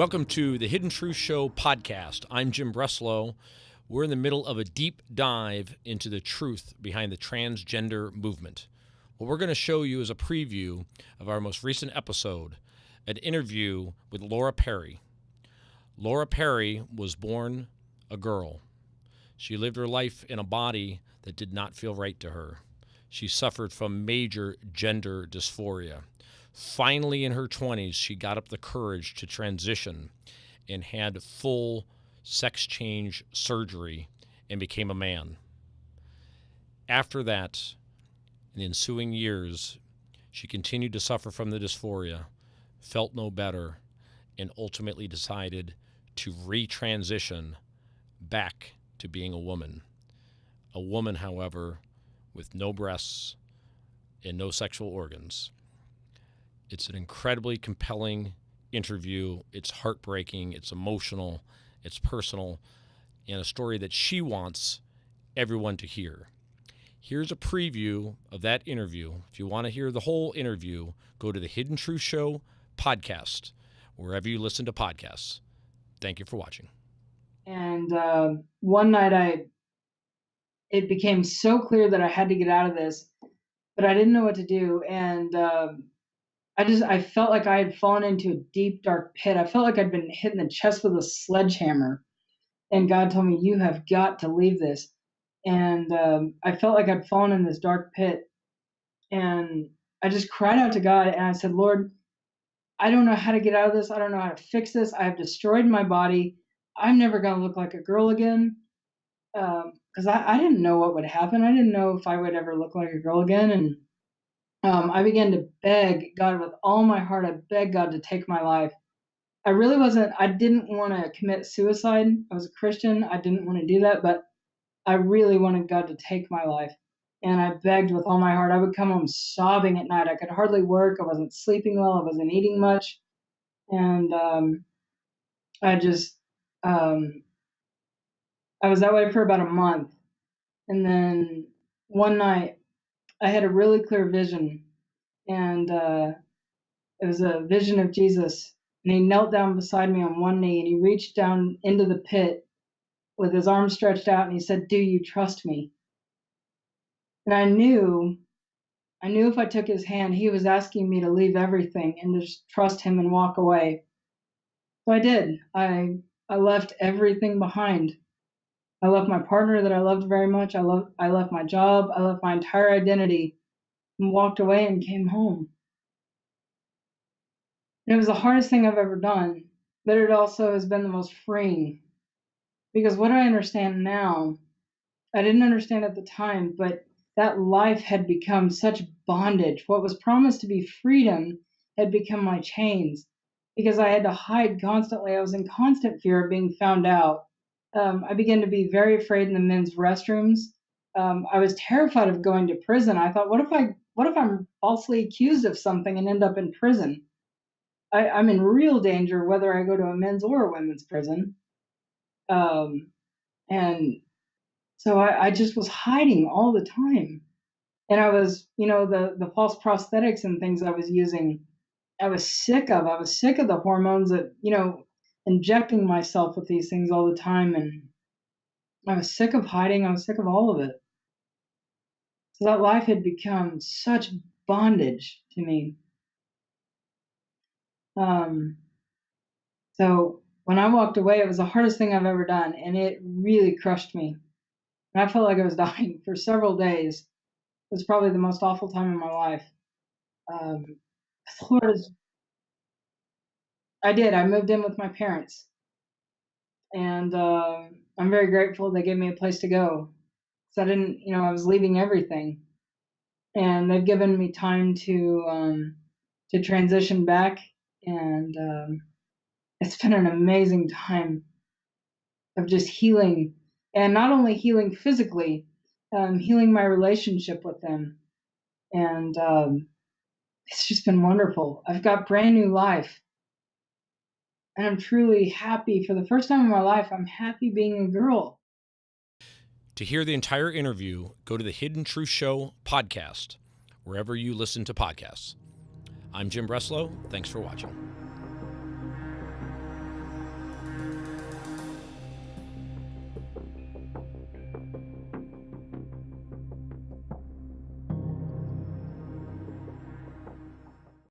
Welcome to the Hidden Truth Show podcast. I'm Jim Breslow. We're in the middle of a deep dive into the truth behind the transgender movement. What we're going to show you is a preview of our most recent episode, an interview with Laura Perry. Laura Perry was born a girl. She lived her life in a body that did not feel right to her. She suffered from major gender dysphoria. Finally, in her 20s, she got up the courage to transition and had full sex change surgery and became a man. After that, in the ensuing years, she continued to suffer from the dysphoria, felt no better, and ultimately decided to retransition back to being a woman. A woman, however, with no breasts and no sexual organs. It's an incredibly compelling interview. It's heartbreaking, it's emotional, it's personal, and a story that she wants everyone to hear. Here's a preview of that interview. If you want to hear the whole interview, go to the Hidden Truth Show podcast, wherever you listen to podcasts. Thank you for watching. And one night it became so clear that I had to get out of this, but I didn't know what to do. And I felt like I had fallen into a deep, dark pit. I felt like I'd been hit in the chest with a sledgehammer. And God told me, you have got to leave this. And I felt like I'd fallen in this dark pit. And I just cried out to God and I said, Lord, I don't know how to get out of this. I don't know how to fix this. I have destroyed my body. I'm never going to look like a girl again. Because I didn't know what would happen. I didn't know if I would ever look like a girl again. And I began to beg God with all my heart. I begged God to take my life. I didn't want to commit suicide. I was a Christian. I didn't want to do that, but I really wanted God to take my life. And I begged with all my heart. I would come home sobbing at night. I could hardly work. I wasn't sleeping well. I wasn't eating much. And I was that way for about a month. And then one night I had a really clear vision, and it was a vision of Jesus. And he knelt down beside me on one knee, and he reached down into the pit with his arms stretched out, and he said, do you trust me? And I knew if I took his hand, he was asking me to leave everything and just trust him and walk away. So I did. I left everything behind. I left my partner that I loved very much. I left my job. I left my entire identity and walked away and came home. And it was the hardest thing I've ever done, but it also has been the most freeing. Because what I understand now, I didn't understand at the time, but that life had become such bondage. What was promised to be freedom had become my chains because I had to hide constantly. I was in constant fear of being found out. I began to be very afraid in the men's restrooms. I was terrified of going to prison. I thought, what if I'm falsely accused of something and end up in prison? I'm in real danger whether I go to a men's or a women's prison. And so I just was hiding all the time. And I was, the false prosthetics and things I was using, I was sick of. I was sick of the hormones that, injecting myself with these things all the time. And I was sick of hiding. I was sick of all of it. So that life had become such bondage to me. So when I walked away, it was the hardest thing I've ever done. And it really crushed me. And I felt like I was dying for several days. It was probably the most awful time in my life. I did. I moved in with my parents. And I'm very grateful they gave me a place to go. So I was leaving everything. And they've given me time to transition back. And it's been an amazing time of just healing. And not only healing physically, healing my relationship with them. And it's just been wonderful. I've got brand new life. And I'm truly happy. For the first time in my life, I'm happy being a girl. To hear the entire interview, go to the Hidden Truth Show podcast, wherever you listen to podcasts. I'm Jim Breslow. Thanks for watching.